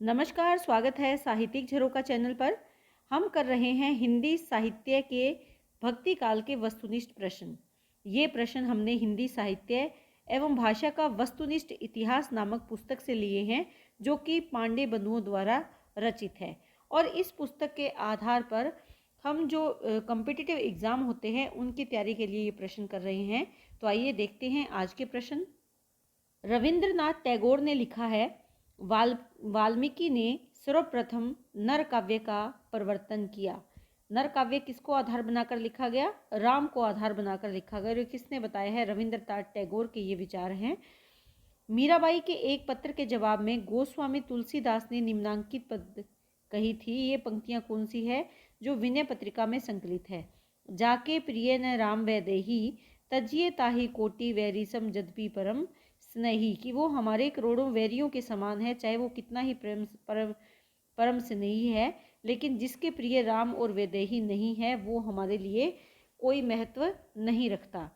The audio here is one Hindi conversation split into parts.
नमस्कार, स्वागत है साहित्यिक झरोका चैनल पर। हम कर रहे हैं हिंदी साहित्य के भक्ति काल के वस्तुनिष्ठ प्रश्न। ये प्रश्न हमने हिंदी साहित्य एवं भाषा का वस्तुनिष्ठ इतिहास नामक पुस्तक से लिए हैं, जो कि पांडे बंधुओं द्वारा रचित है। और इस पुस्तक के आधार पर हम जो कॉम्पिटिटिव एग्ज़ाम होते हैं उनकी तैयारी के लिए ये प्रश्न कर रहे हैं। तो आइए देखते हैं आज के प्रश्न। रविंद्रनाथ टैगोर ने लिखा है, वाल्मीकि ने सर्वप्रथम नर काव्य का प्रवर्तन किया। नर काव्य किसको आधार बनाकर लिखा गया? राम को आधार बनाकर लिखा गया। और किसने बताया है? रविंद्रनाथ टैगोर के ये विचार हैं। मीराबाई के एक पत्र के जवाब में गोस्वामी तुलसीदास ने निम्नांकित पद कही थी। ये पंक्तियां कौन सी है? जो विनय पत्रिका में संकलित है। जाके प्रिय न राम वैदेही, तजिए ताहि कोटि वैरिसम जदपि परम स्नेही। कि वो हमारे करोड़ों वैरियों के समान है, चाहे वो कितना ही परम स्नेही है, लेकिन जिसके प्रिय राम और वैदेही नहीं है वो हमारे लिए कोई महत्व नहीं रखता।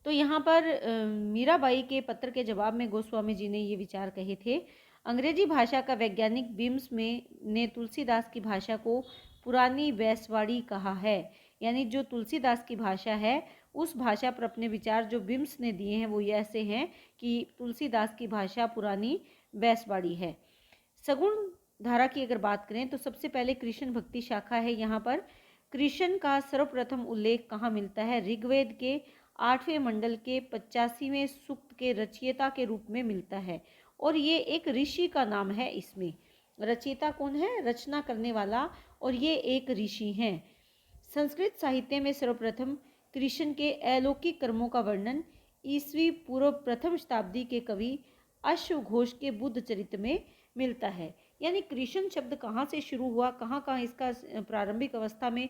तो यहाँ पर मीराबाई के पत्र के जवाब में गोस्वामी जी ने ये विचार कहे थे। अंग्रेजी भाषा का वैज्ञानिक बिम्स में ने तुलसीदास की भाषा को पुरानी बैसवाड़ी कहा है। यानी जो तुलसीदास की भाषा है उस भाषा पर अपने विचार जो बिम्स ने दिए हैं वो ये ऐसे हैं कि तुलसीदास की भाषा पुरानी बैसवाड़ी है। सगुण धारा की अगर बात करें तो सबसे पहले कृष्ण भक्ति शाखा है। यहाँ पर कृष्ण का सर्वप्रथम उल्लेख कहाँ मिलता है? ऋग्वेद के 8वें मंडल के 85वें सूक्त के रचयिता के रूप में मिलता है। और ये एक ऋषि का नाम है। इसमें रचयिता कौन है? रचना करने वाला, और ये एक ऋषि हैं। संस्कृत साहित्य में सर्वप्रथम कृष्ण के अलौकिक कर्मों का वर्णन ईस्वी पूर्व प्रथम शताब्दी के कवि अश्व घोष के बुद्ध चरित्र में मिलता है। यानी कृष्ण शब्द कहाँ से शुरू हुआ, कहाँ कहाँ इसका प्रारंभिक अवस्था में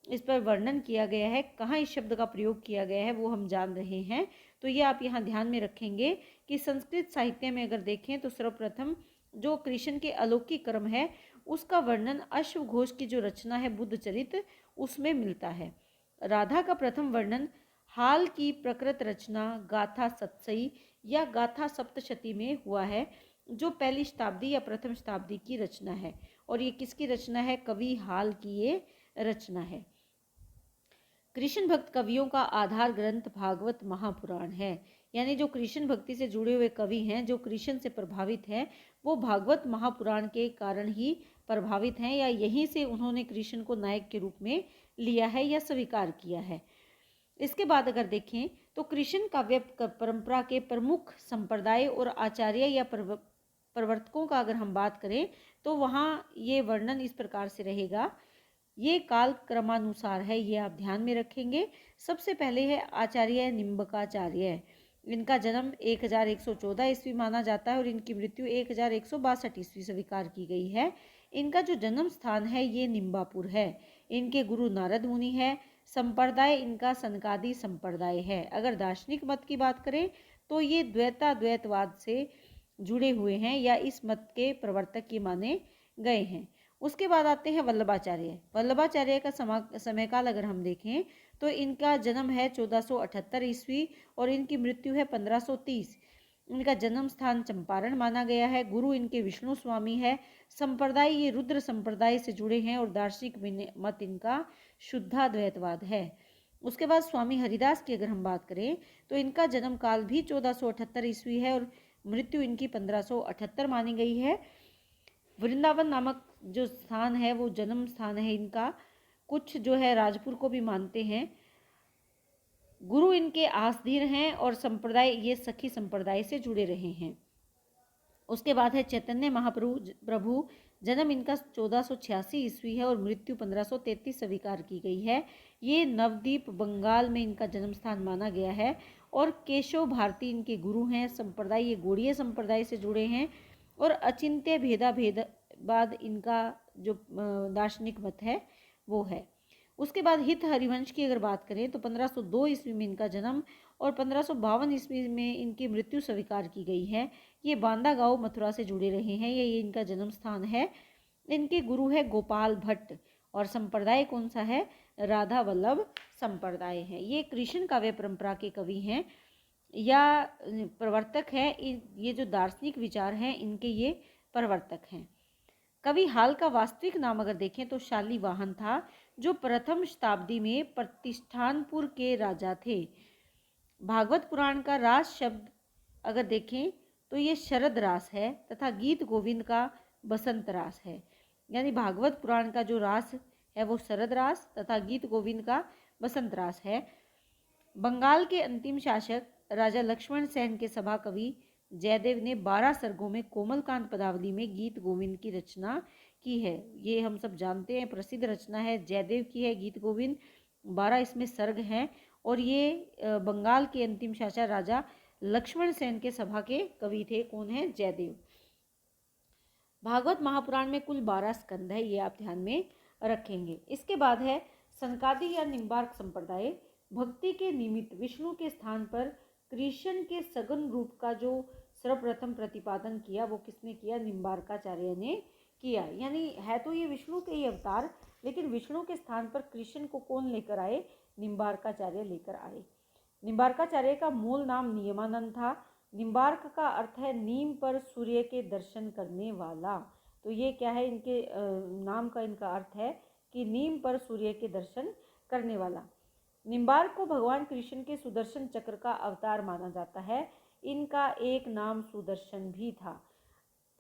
इस पर वर्णन किया गया है, कहाँ इस शब्द का प्रयोग किया गया है, वो हम जान रहे हैं। तो ये आप यहाँ ध्यान में रखेंगे कि संस्कृत साहित्य में अगर देखें तो सर्वप्रथम जो कृष्ण के अलौकिक कर्म है उसका वर्णन अश्व घोष की जो रचना है बुद्ध चरित्र, उसमें मिलता है। राधा का प्रथम वर्णन हाल की प्रकृत रचना गाथा सत्सई या गाथा सप्तशती में हुआ है, जो पहली शताब्दी या प्रथम शताब्दी की रचना है। और ये किसकी रचना है? कवि हाल की ये रचना है। कृष्ण भक्त कवियों का आधार ग्रंथ भागवत महापुराण है। यानी जो कृष्ण भक्ति से जुड़े हुए कवि हैं, जो कृष्ण से प्रभावित हैं, वो भागवत महापुराण के कारण ही प्रभावित हैं, या यहीं से उन्होंने कृष्ण को नायक के रूप में लिया है या स्वीकार किया है। इसके बाद अगर देखें तो कृष्ण काव्य परंपरा के प्रमुख संप्रदाय और आचार्य या प्रवर्तकों का अगर हम बात करें तो वहाँ ये वर्णन इस प्रकार से रहेगा। ये काल क्रमानुसार है, ये आप ध्यान में रखेंगे। सबसे पहले है आचार्य निम्बकाचार्य। इनका जन्म 1114 ईस्वी माना जाता है और इनकी मृत्यु 1162 ईस्वी स्वीकार की गई है। इनका जो जन्म स्थान है ये निम्बापुर है। इनके गुरु नारद मुनि है। संप्रदाय इनका सनकादि संप्रदाय है। अगर दार्शनिक मत की बात करें तो ये द्वैताद्वैतवाद से जुड़े हुए हैं या इस मत के प्रवर्तक ये माने गए हैं। उसके बाद आते हैं वल्लभाचार्य। वल्लभाचार्य का समयकाल अगर हम देखें तो इनका जन्म है 1478 ईस्वी और इनकी मृत्यु है 1530। इनका जन्म स्थान चंपारण माना गया है। गुरु इनके विष्णु स्वामी है। संप्रदाय ये रुद्र संप्रदाय से जुड़े हैं और दार्शनिक मत इनका शुद्धाद्वैतवाद है। उसके बाद स्वामी हरिदास की अगर हम बात करें तो इनका जन्म काल भी 1478 ईस्वी है और मृत्यु इनकी 1578 मानी गई है। वृंदावन नामक जो स्थान है वो जन्म स्थान है इनका। कुछ जो है राजपुर को भी मानते हैं। गुरु इनके आसधीर हैं और संप्रदाय ये सखी संप्रदाय से जुड़े रहे हैं। उसके बाद है चैतन्य महाप्रभु। जन्म इनका 1486 ईस्वी है और मृत्यु 1533 स्वीकार की गई है। ये नवद्वीप बंगाल में इनका जन्म स्थान माना गया है। और केशव भारती इनके गुरु हैं। संप्रदाय ये गौड़ीय संप्रदाय से जुड़े हैं और अचिंत्य भेदाभेदवाद इनका जो दार्शनिक मत है वो है। उसके बाद हित हरिवंश की अगर बात करें तो 1502 ईस्वी में इनका जन्म और 1552 ईस्वी में इनकी मृत्यु स्वीकार की गई है। ये बांदा गांव मथुरा से जुड़े रहे हैं, ये इनका जन्म स्थान है। इनके गुरु है गोपाल भट्ट और संप्रदाय कौन सा है? राधा वल्लभ संप्रदाय है। ये कृष्ण काव्य परंपरा के कवि हैं या प्रवर्तक है। ये जो दार्शनिक विचार हैं इनके ये प्रवर्तक हैं। कवि हाल का वास्तविक नाम अगर देखें तो शालिवाहन था, जो प्रथम शताब्दी में प्रतिष्ठानपुर के राजा थे। भागवत पुराण का रास शब्द अगर देखें तो ये शरद रास है तथा गीत गोविंद का बसंत रास है। यानी भागवत पुराण का जो रास है वो शरद रास तथा गीत गोविंद का बसंत रास है। बंगाल के अंतिम शासक राजा लक्ष्मण सेन के सभा कवि जयदेव ने 12 सर्गों में कोमलकांत पदावली में गीत गोविंद की रचना की है। ये हम सब जानते हैं, प्रसिद्ध रचना है, जयदेव की है गीत गोविंद। 12 इसमें सर्ग हैं और ये बंगाल के अंतिम शासक राजा लक्ष्मण सेन के सभा के कवि थे। कौन है? जयदेव। भागवत महापुराण में कुल 12 स्कंद है, ये आप ध्यान में रखेंगे। इसके बाद है सनकादि या निम्बार्क संप्रदाय। भक्ति के निमित्त विष्णु के स्थान पर कृष्ण के सगुण रूप का जो सर्वप्रथम प्रतिपादन किया वो किसने किया? निम्बार्काचार्य ने किया। यानी है तो ये विष्णु के ही अवतार, लेकिन विष्णु के स्थान पर कृष्ण को कौन लेकर आए? निम्बार्काचार्य लेकर आए। निम्बार्काचार्य का मूल नाम नियमानंद था। निम्बार्क का अर्थ है नीम पर सूर्य के दर्शन करने वाला। तो ये क्या है? इनके नाम का इनका अर्थ है कि नीम पर सूर्य के दर्शन करने वाला। निम्बार्क को भगवान कृष्ण के सुदर्शन चक्र का अवतार माना जाता है। इनका एक नाम सुदर्शन भी था।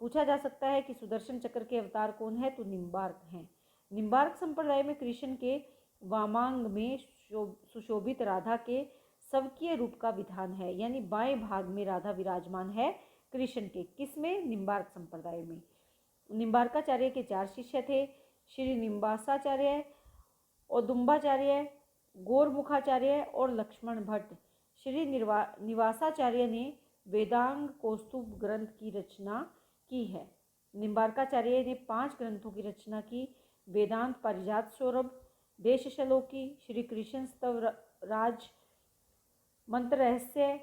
पूछा जा सकता है कि सुदर्शन चक्र के अवतार कौन है? तो निम्बार्क हैं। निम्बार्क संप्रदाय में कृष्ण के वामांग में सुशोभित राधा के सवकीय रूप का विधान है। यानी बाएं भाग में राधा विराजमान है कृष्ण के। किसमें? निम्बार्क संप्रदाय में। निम्बार्काचार्य के 4 शिष्य थे, श्री निम्बासाचार्य, औदुम्बाचार्य, गौरमुखाचार्य और लक्ष्मण भट्ट। श्री निवासाचार्य ने वेदांग कौस्तुभ ग्रंथ की रचना की है। निम्बार्काचार्य ने 5 ग्रंथों की रचना की: वेदांत पारिजात सौरभ, देशश्लोकी, श्री कृष्ण स्तव राज, मंत्र रहस्य,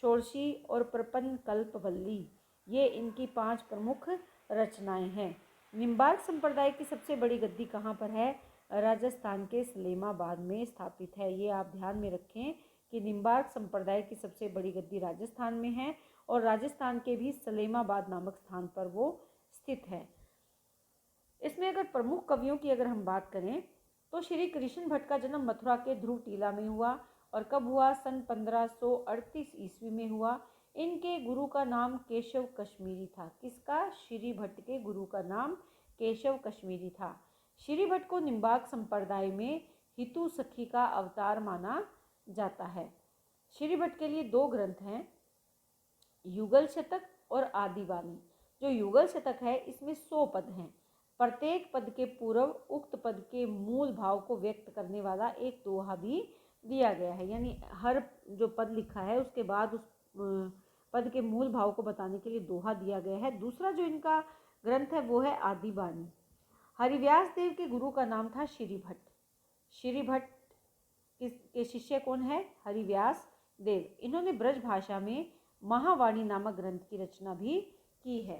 षोडशी और प्रपन्न कल्पवल्ली। ये इनकी 5 प्रमुख रचनाएं हैं। निम्बार्क संप्रदाय की सबसे बड़ी गद्दी कहाँ पर है? राजस्थान के सलेमाबाद में स्थापित है। ये आप ध्यान में रखें कि निम्बार्क संप्रदाय की सबसे बड़ी गद्दी राजस्थान में है और राजस्थान के भी सलेमाबाद नामक स्थान पर वो स्थित है। इसमें अगर प्रमुख कवियों की अगर हम बात करें तो श्री कृष्ण भट्ट का जन्म मथुरा के ध्रुव टीला में हुआ। और कब हुआ? सन 1538 ईस्वी में हुआ। इनके गुरु का नाम केशव कश्मीरी था। किसका? श्री भट्ट के गुरु का नाम केशव कश्मीरी था। श्री भट्ट को निम्बार्क संप्रदाय में हितु सखी का अवतार माना जाता है। श्री भट्ट के लिए 2 ग्रंथ हैं, युगल शतक और आदिवाणी। जो युगल शतक है इसमें 100 पद हैं। प्रत्येक पद के पूर्व उक्त पद के मूल भाव को व्यक्त करने वाला एक दोहा भी दिया गया है। यानी हर जो पद लिखा है उसके बाद उस पद के मूल भाव को बताने के लिए दोहा दिया गया है। दूसरा जो इनका ग्रंथ है वो है आदिवाणी। हरिव्यास देव के गुरु का नाम था श्री भट्ट। श्री भट्ट के शिष्य कौन है? हरिव्यास देव। इन्होंने ब्रज भाषा में महावाणी नामक ग्रंथ की रचना भी की है।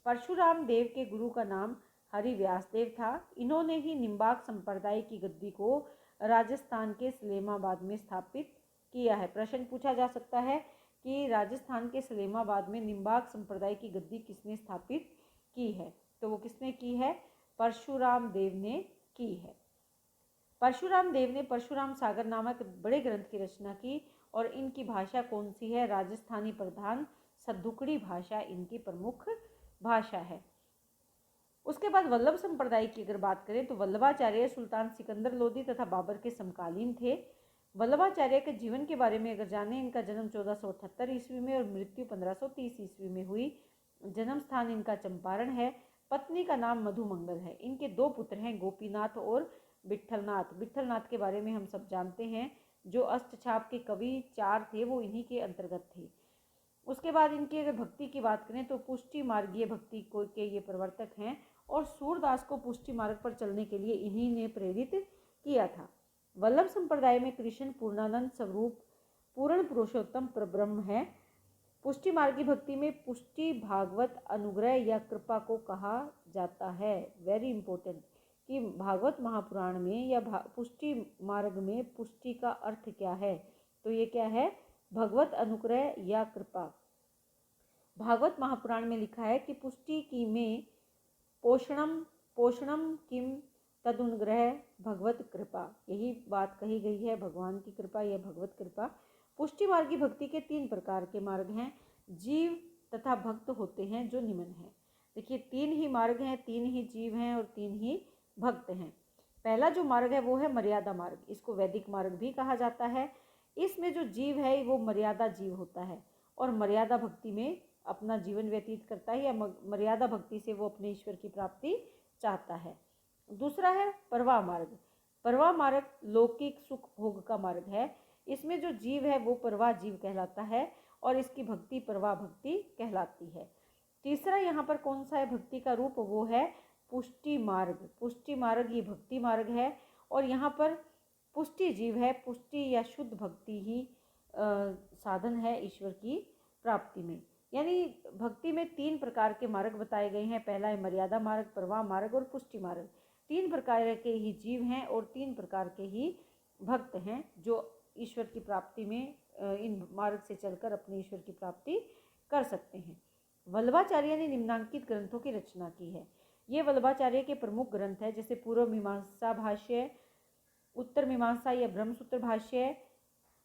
परशुराम देव के गुरु का नाम हरिव्यास देव था। इन्होंने ही निम्बार्क संप्रदाय की गद्दी को राजस्थान के सलेमाबाद में स्थापित किया है। प्रश्न पूछा जा सकता है कि राजस्थान के सलेमाबाद में निम्बार्क संप्रदाय की गद्दी किसने स्थापित की है? तो वो किसने की है? परशुराम देव ने की है। परशुराम देव ने परशुराम सागर नामक बड़े ग्रंथ की रचना की और इनकी भाषा कौन सी है? राजस्थानी प्रधान सद्दुकड़ी भाषा इनकी प्रमुख भाषा है। उसके बाद वल्लभ संप्रदाय की अगर बात करें तो वल्लभाचार्य सुल्तान सिकंदर लोदी तथा बाबर के समकालीन थे। वल्लभाचार्य के जीवन के बारे में अगर जानें, इनका जन्म 1478 ईस्वी में और मृत्यु 1530 ईस्वी में हुई। जन्म स्थान इनका चंपारण है। पत्नी का नाम मधुमंगल है। इनके 2 पुत्र हैं, गोपीनाथ और विट्ठलनाथ। विट्ठलनाथ के बारे में हम सब जानते हैं। जो अष्टछाप के कवि 4 थे वो इन्हीं के अंतर्गत थे। उसके बाद इनकी अगर भक्ति की बात करें तो पुष्टि मार्गीय भक्ति को के ये प्रवर्तक हैं और सूरदास को पुष्टि मार्ग पर चलने के लिए इन्हीं ने प्रेरित किया था। वल्लभ संप्रदाय में कृष्ण पूर्णानंद स्वरूप पूर्ण पुरुषोत्तम परब्रह्म है। पुष्टि मार्गी भक्ति में पुष्टि भागवत अनुग्रह या कृपा को कहा जाता है। वेरी इंपॉर्टेंट कि भागवत महापुराण में या पुष्टि मार्ग में पुष्टि का अर्थ क्या है? तो ये क्या है? भगवत अनुग्रह या कृपा। भागवत महापुराण में लिखा है कि पुष्टि की में पोषणम पोषणम किम तदुनग्रह भगवत कृपा। यही बात कही गई है, भगवान की कृपा या भगवत कृपा। पुष्टि मार्गी भक्ति के 3 प्रकार के मार्ग हैं। जीव तथा भक्त होते हैं जो निम्न है। देखिए 3 ही मार्ग हैं, 3 ही जीव हैं और 3 ही भक्त हैं। पहला जो मार्ग है वो है मर्यादा मार्ग, इसको वैदिक मार्ग भी कहा जाता है। इसमें जो जीव है वो मर्यादा जीव होता है और मर्यादा भक्ति में अपना जीवन व्यतीत करता है या मर्यादा भक्ति से वो अपने ईश्वर की प्राप्ति चाहता है। दूसरा है परवाह मार्ग। परवाह मार्ग लौकिक सुख भोग का मार्ग है। इसमें जो जीव है वो परवाह जीव कहलाता है और इसकी भक्ति परवाह भक्ति कहलाती है। तीसरा यहाँ पर कौन सा है भक्ति का रूप, वो है पुष्टि मार्ग। पुष्टि मार्ग ये भक्ति मार्ग है और यहाँ पर पुष्टि जीव है। पुष्टि या शुद्ध भक्ति ही साधन है ईश्वर की प्राप्ति में। यानी भक्ति में 3 प्रकार के मार्ग बताए गए हैं। पहला है मर्यादा मार्ग, परवाह मार्ग और पुष्टि मार्ग। 3 प्रकार के ही जीव हैं और 3 प्रकार के ही भक्त हैं जो ईश्वर की प्राप्ति में इन मार्ग से चलकर अपने ईश्वर की प्राप्ति कर सकते हैं। वल्लभाचार्य ने निम्नांकित ग्रंथों की रचना की है। ये वल्लभाचार्य के प्रमुख ग्रंथ है, जैसे पूर्व मीमांसा भाष्य, उत्तर मीमांसा या ब्रह्मसूत्र भाष्य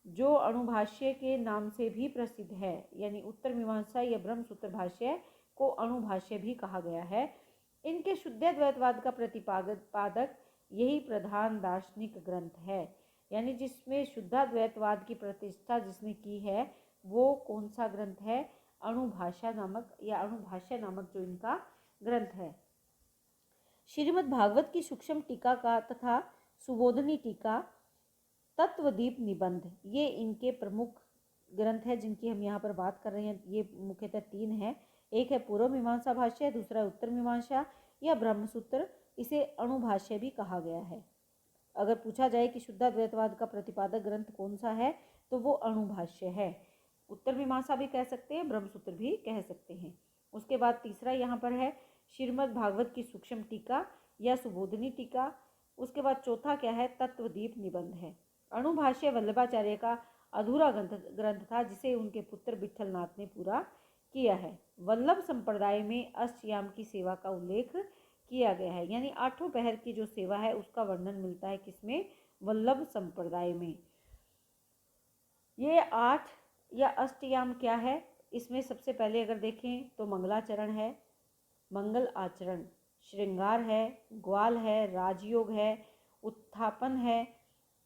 जो अणुभाष्य के नाम से भी प्रसिद्ध है। यानी उत्तर मीमांसा या ब्रह्मसूत्र भाष्य को अणुभाष्य भी कहा गया है। इनके शुद्धाद्वैतवाद का प्रतिपादक यही प्रधान दार्शनिक ग्रंथ है। यानी जिसमें शुद्धाद्वैतवाद की प्रतिष्ठा जिसने की है वो कौन सा ग्रंथ है, अणुभाष्य नामक जो इनका ग्रंथ है। श्रीमद् भागवत की सूक्ष्म टीका का तथा सुबोधनी टीका, तत्वदीप निबंध, ये इनके प्रमुख ग्रंथ है जिनकी हम यहाँ पर बात कर रहे हैं। ये मुख्यतः 3 है। एक है पूर्व मीमांसा भाष्य, दूसरा उत्तर मीमांसा या ब्रह्मसूत्र, इसे अणुभाष्य भी कहा गया है। अगर पूछा जाए कि शुद्धाद्वैतवाद का प्रतिपादक ग्रंथ कौन सा है तो वो अणुभाष्य है। उत्तर मीमांसा भी कह सकते हैं, ब्रह्मसूत्र भी कह सकते हैं। उसके बाद तीसरा यहाँ पर है श्रीमद् भागवत की सूक्ष्म टीका या सुबोधनी टीका। उसके बाद चौथा क्या है, तत्वदीप निबंध है। अणुभाष्य वल्लभाचार्य का अधूरा ग्रंथ था जिसे उनके पुत्र विट्ठलनाथ ने पूरा किया है। वल्लभ संप्रदाय में अष्टयाम की सेवा का उल्लेख किया गया है। यानी 8 पहर की जो सेवा है उसका वर्णन मिलता है किसमें, वल्लभ संप्रदाय में। ये 8 या अष्टयाम क्या है, इसमें सबसे पहले अगर देखें तो मंगलाचरण है, मंगल आचरण, श्रृंगार है, ग्वाल है, राजयोग है, उत्थापन है,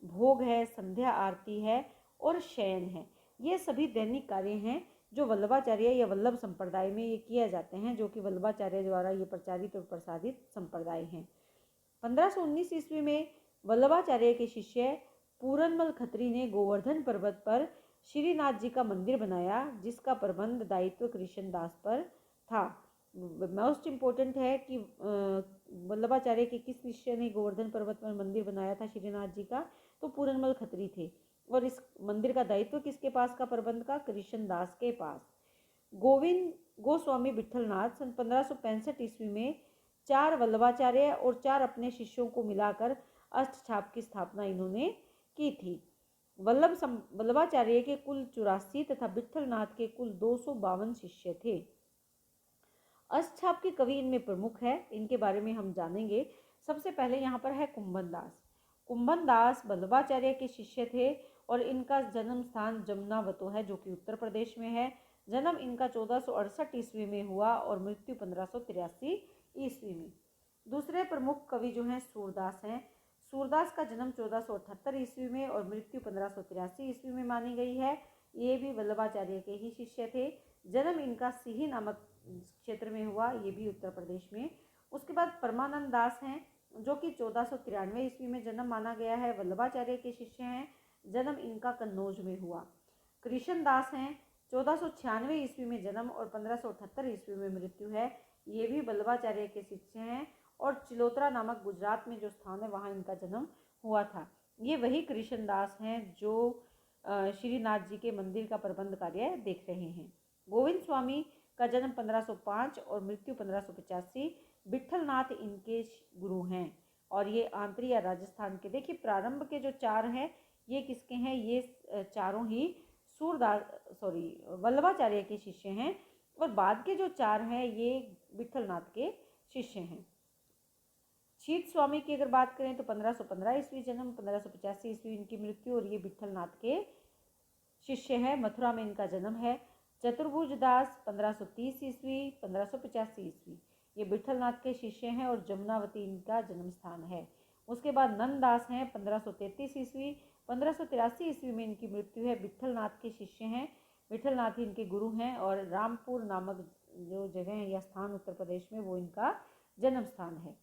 भोग है, संध्या आरती है और शयन है। ये सभी दैनिक कार्य हैं जो वल्लभाचार्य या वल्लभ संप्रदाय में ये किए जाते हैं, जो कि वल्लभाचार्य द्वारा ये प्रचारित और प्रसारित संप्रदाय हैं। 1519 ईस्वी में वल्लभाचार्य के शिष्य पूरनमल खत्री ने गोवर्धन पर्वत पर श्रीनाथ जी का मंदिर बनाया, जिसका प्रबंध दायित्व कृष्णदास पर था। मोस्ट इम्पोर्टेंट है कि वल्लभाचार्य के किस शिष्य ने गोवर्धन पर्वत पर मंदिर बनाया था श्रीनाथ जी का, तो पूरनमल खत्री थे। और इस मंदिर का दायित्व किसके पास का, प्रबंध का कृष्णदास के पास। गोविंद गोस्वामी विट्ठलनाथ सन 1565 ईस्वी में 4 वल्लभाचार्य और 4 अपने शिष्यों को मिलाकर अष्टछाप की स्थापना इन्होंने की थी। वल्लभाचार्य के कुल 84 तथा विट्ठलनाथ के कुल 252 शिष्य थे। अष्टछाप के कवि इनमें प्रमुख है, इनके बारे में हम जानेंगे। सबसे पहले यहाँ पर है कुंभन दास। कुंभन दास वल्लभाचार्य के शिष्य थे और इनका जन्म स्थान जमुनावतो है जो कि उत्तर प्रदेश में है। जन्म इनका 1468 ईस्वी में हुआ और मृत्यु 1583 ईस्वी में। दूसरे प्रमुख कवि जो हैं सूरदास हैं। सूरदास का जन्म 1478 ईस्वी में और मृत्यु 1583 ईस्वी में मानी गई है। ये भी वल्लभाचार्य के ही शिष्य थे। जन्म इनका सिही नामक क्षेत्र में हुआ, ये भी उत्तर प्रदेश में। उसके बाद परमानंद दास हैं जो कि 1493 ईस्वी में जन्म माना गया है, वल्लभाचार्य के शिष्य हैं। जन्म इनका कन्नौज में हुआ। कृष्ण दास हैं, 1496 ईस्वी में जन्म और 1578 ईस्वी में मृत्यु है। ये भी वल्लभाचार्य के शिष्य हैं और चिलोत्रा नामक गुजरात में जो स्थान है वहाँ इनका जन्म हुआ था। ये वही कृष्ण दास हैं जो श्रीनाथ जी के मंदिर का प्रबंध कार्य देख रहे हैं। गोविंद स्वामी का जन्म 1505 और मृत्यु 1585। विट्ठलनाथ इनके गुरु हैं और ये आंतरी या राजस्थान के। देखिए प्रारंभ के जो 4 हैं ये किसके हैं, ये चारों ही वल्लभाचार्य के शिष्य हैं और बाद के जो 4 हैं ये विठलनाथ के शिष्य हैं। शीत स्वामी की अगर बात करें तो 1515 ईस्वी जन्म, 1585 ईस्वी इनकी मृत्यु, और ये विठलनाथ के शिष्य है। मथुरा में इनका जन्म है। चतुर्भुज दास 1530 ईस्वी, 1585 ईस्वी, ये विठलनाथ के शिष्य हैं और जमुनावती इनका जन्म स्थान है। उसके बाद नंददास हैं 1533 ईस्वी, 1583 ईस्वी में इनकी मृत्यु है। विठलनाथ के शिष्य हैं, विठलनाथ ही इनके गुरु हैं, और रामपुर नामक जो जगह है या स्थान उत्तर प्रदेश में, वो इनका जन्म स्थान है।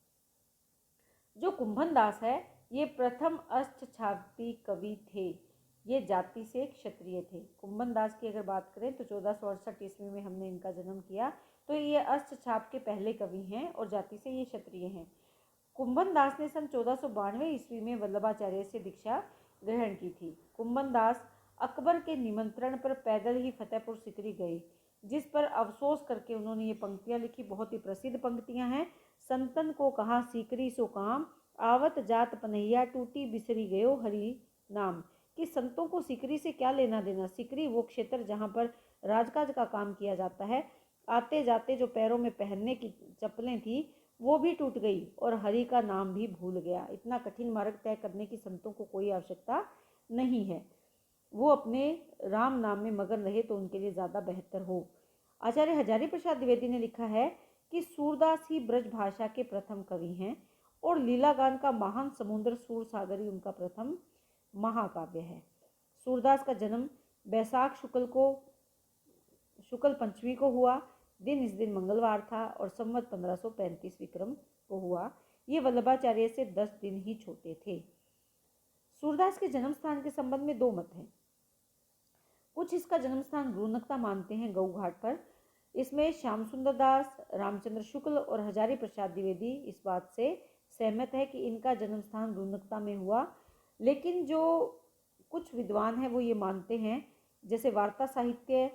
जो कुंभन दास है ये प्रथम अष्टछापी कवि थे। ये जाति से क्षत्रिय थे। कुंभन दास की अगर बात करें तो 1468 ईस्वी में हमने इनका जन्म किया, तो ये अष्टछाप के पहले कवि हैं और जाति से ये क्षत्रिय हैं। कुंभन दास ने सन 1492 ईस्वी में वल्लभाचार्य से दीक्षा ग्रहण की थी। कुंभन दास अकबर के निमंत्रण पर पैदल ही फतेहपुर सीकरी गए, जिस पर अफसोस करके उन्होंने ये पंक्तियां लिखी। बहुत ही प्रसिद्ध पंक्तियां हैं। संतन को कहा सीकरी सो काम, आवत जात पनैया टूटी बिसरी गयो हरि नाम। कि संतों को सीकरी से क्या लेना देना। सीकरी वो क्षेत्र जहाँ पर राजकाज का काम किया जाता है। आते जाते जो पैरों में पहनने की चप्पलें थी वो भी टूट गई और हरि का नाम भी भूल गया। इतना कठिन मार्ग तय करने की संतों को कोई आवश्यकता नहीं है। वो अपने राम नाम में मगन रहे तो उनके लिए ज़्यादा बेहतर हो। आचार्य हजारी प्रसाद द्विवेदी ने लिखा है कि सूरदास ही ब्रज भाषा के प्रथम कवि हैं और लीलागान का महान समुद्र सूरसागर ही उनका प्रथम महाकाव्य है। सूरदास का जन्म बैसाख शुक्ल पंचमी को हुआ। इस दिन मंगलवार था और संवत 1535 विक्रम को हुआ। ये वल्लभाचार्य से 10 दिन ही छोटे थे। सूरदास के जन्म स्थान के संबंध में 2 मत हैं। कुछ इसका जन्म स्थान रूनकता मानते हैं गऊ घाट पर। इसमें श्याम सुंदर दास, रामचंद्र शुक्ल और हजारी प्रसाद द्विवेदी इस बात से सहमत है कि इनका जन्म स्थान रूनकता में हुआ। लेकिन जो कुछ विद्वान हैं वो ये मानते हैं, जैसे वार्ता साहित्य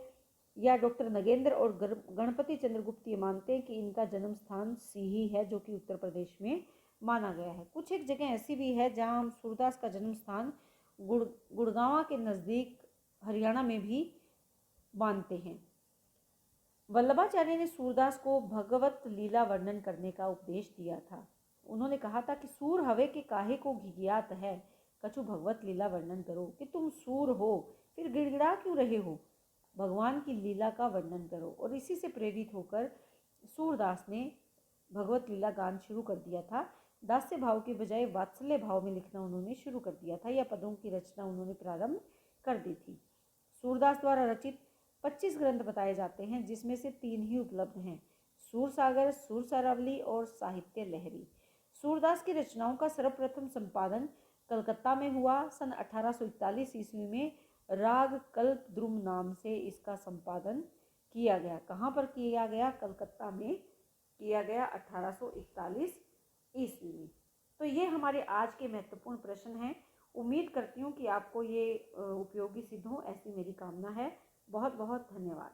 या डॉक्टर नगेंद्र और गणपति चंद्रगुप्त ये मानते हैं कि इनका जन्म स्थान सीही है, जो कि उत्तर प्रदेश में माना गया है। कुछ एक जगह ऐसी भी है जहां सूरदास का जन्म स्थान गुड़गांव के नज़दीक हरियाणा में भी मानते हैं। वल्लभाचार्य ने सूरदास को भगवत लीला वर्णन करने का उपदेश दिया था। उन्होंने कहा था कि सूर हवे के काहे को घिघियात है, कछु भगवत लीला वर्णन करो। कि तुम सूर हो फिर गिड़गिड़ा क्यों रहे हो, भगवान की लीला का वर्णन करो। और इसी से प्रेरित होकर सूरदास ने भगवत लीला गान शुरू कर दिया था। दास्य भाव के बजाय वात्सल्य भाव में लिखना उन्होंने शुरू कर दिया था, या पदों की रचना उन्होंने प्रारंभ कर दी थी। सूरदास द्वारा रचित 25 ग्रंथ बताए जाते हैं, जिसमें से 3 ही उपलब्ध हैं, सूरसागर, सुरसारावली और साहित्य लहरी। सूरदास की रचनाओं का सर्वप्रथम संपादन कलकत्ता में हुआ। सन 1841 ईस्वी में राग कल्प द्रुम नाम से इसका संपादन किया गया। कहाँ पर किया गया? कलकत्ता में किया गया 1841 ईस्वी में। तो ये हमारे आज के महत्वपूर्ण प्रश्न हैं। उम्मीद करती हूँ कि आपको ये उपयोगी सिद्ध हो, ऐसी मेरी कामना है। बहुत बहुत धन्यवाद।